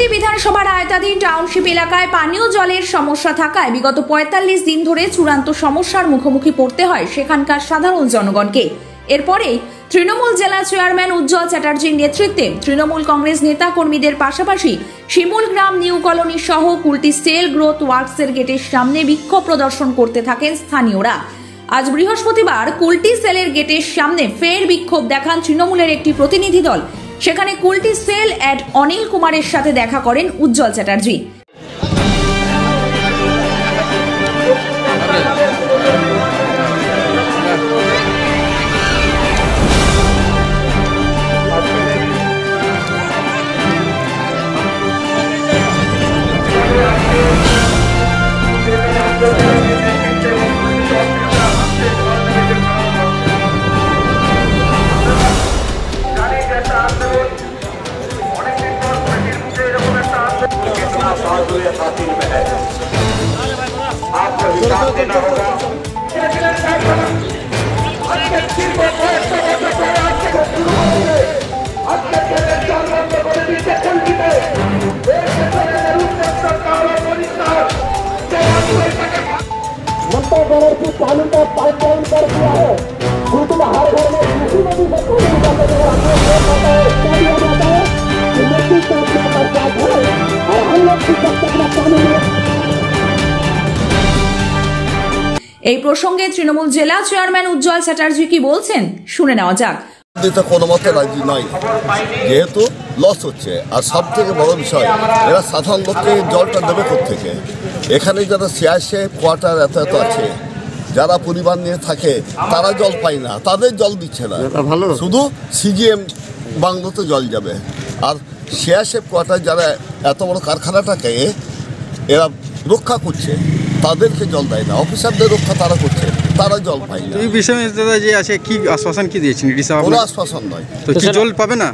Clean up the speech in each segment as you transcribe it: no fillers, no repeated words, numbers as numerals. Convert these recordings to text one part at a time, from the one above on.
কুলটি বিধানসভার আয়তাধীন টাউনশিপ এলাকায় পানীয় জলের সমস্যা থাকায় বিগত ৪৫ দিন ধরে চূড়ান্ত সমস্যার মুখোমুখি পড়তে হয় সেখানকার সাধারণ জনগণকে। এরপরে তৃণমূল জেলা চেয়ারম্যান উজ্জ্বল চ্যাটার্জির নেতৃত্বে তৃণমূল কংগ্রেস নেতা কর্মীদের পাশাপাশি শিমুলগ্রাম নিউ কলোনি সহ কুলটি সেল গ্রোথ ওয়ার্কসের গেটের সামনে বিক্ষোভ প্রদর্শন করতে থাকেন স্থানীয়রা। আজ বৃহস্পতিবার কুলটি সেলের গেটের সামনে ফের বিক্ষোভ দেখান তৃণমূলের একটি প্রতিনিধি দল। সেখানে কুলটি সেল অ্যাড অনিল কুমারের সাথে দেখা করেন উজ্জ্বল চ্যাটার্জি। आपको हिसाब देना होगा। ममता बनर्जी पानी का पाइपलाइन कर दिया है, दूसरा हर घर में किसी ने भी এই প্রসঙ্গে তৃণমূল জেলা চেয়ারম্যান উজ্জ্বল চ্যাটার্জি কি বলছেন শুনে নেওয়া যাক। কোনো মতে রাজি নয়, যেহেতু লস হচ্ছে, আর সব থেকে বড় বিষয় এরা সাধারণ লোককে জলটা দেবে কোত্থেকে। এখানে যারা সিআইএসএফ কোয়ার্টার এত এত আছে, যারা পরিবার নিয়ে থাকে তারা জল পায় না, তাদের জল দিচ্ছে না, শুধু সিজিএম বাংলোতে জল যাবে। আর সিআইএসএফ কোয়ার্টার যারা এত বড় কারখানাটাকে এরা রক্ষা করছে তাদেরকে জল দেয় না, অফিসারদের রক্ষা তারা করছে, তারা জল পায় না। এই বিষয়ে দাদা যে আছে কি আশ্বাসন কি দিয়েছেন? কোনো আশ্বাসন নয়। তো কি জল পাবে না,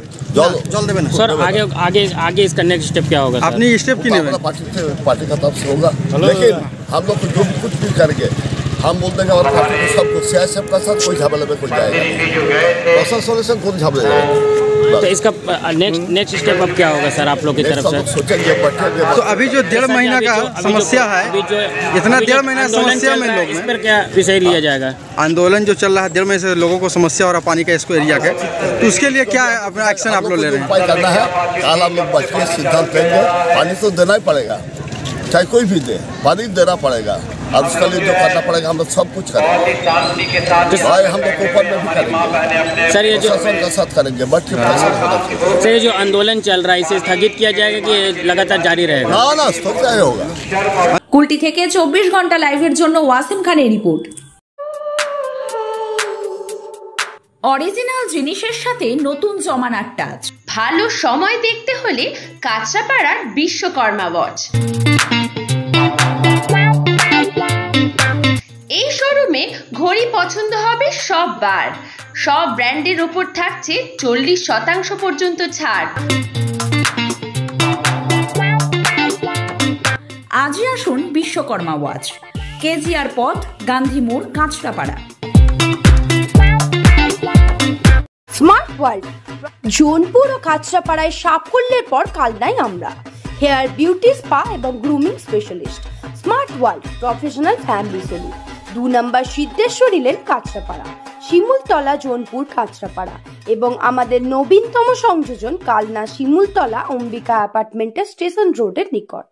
জল দেবে না? सर आगे आगे आगे इसका नेक्स्ट स्टेप क्या होगा? আপনি स्टेप की नेবেন? पार्टी का तरफ से होगा, लेकिन हम लोग जो कुछ भी करके हम बोल देंगे और पार्टी को सबको सियासत का साथ कोई झमेले में कोई जाएगा, प्रशासन कोई झमेले। तो इसका नेक्स्ट स्टेप अब क्या होगा सर आप लोग की तरफ से? सोचेंगे, बैठेंगे। तो अभी जो 1.5 महीना का समस्या है, इतना 1.5 महीना समस्या में लोग इस पर क्या विषय लिया जाएगा? आंदोलन जो चल रहा है 1.5 महीने से लोगों को समस्या हो रहा है पानी का इसको एरिया के, तो उसके लिए क्या अपना एक्शन आप लोग ले रहे हैं? उपाय करना है, कल हम लोग बैठ के सिद्धांत लेंगे। पानी तो देना ही पड़ेगा, चाहे कोई भी दे, पानी देना पड़ेगा, और उसके लिए जो करना पड़ेगा हम लोग सब कुछ करेंगे, हम लोग ऊपर में भी करेंगे, सर ये जो का साथ करेंगे, बैठ के सर ये जो आंदोलन चल रहा है इसे स्थगित किया जाएगा कि लगातार जारी रहेगा? ना ना, स्थगित होगा। কুলটি থেকে 24 ঘন্টা লাইভের জন্য ওয়াসিম খানের রিপোর্ট। অরিজিনাল জিনিসের সাথে নতুন জমানার টাচ। ভালো সময় দেখতে হলে কাঁচরাপাড়ার বিশ্বকর্মা ওয়াচ। এই শোরুমে ঘড়ি পছন্দ হবে সব বার, সব ব্র্যান্ডের উপর থাকছে 40% পর্যন্ত ছাড়। আজই আসুন বিশ্বকর্মা ওয়াচ, কেজিআর পথ, গান্ধী মোড়, কাঁচরাপাড়া। স্মার্ট ওয়ার্ল্ড জোনপুর ও কাঁচরাপাড়ায় সাফল্যের পর কালনাই আমরা। হেয়ার বিউটি স্পা এবং grooming specialist. Smart world professional family salon, 2 number Siddheshwari lane, Kanchrapara, Shimultala, Jonpur, Kanchrapara এবং আমাদের নবীনতম সংযোজন কালনা শিমুলতলা অম্বিকা অ্যাপার্টমেন্টের স্টেশন রোডের নিকট।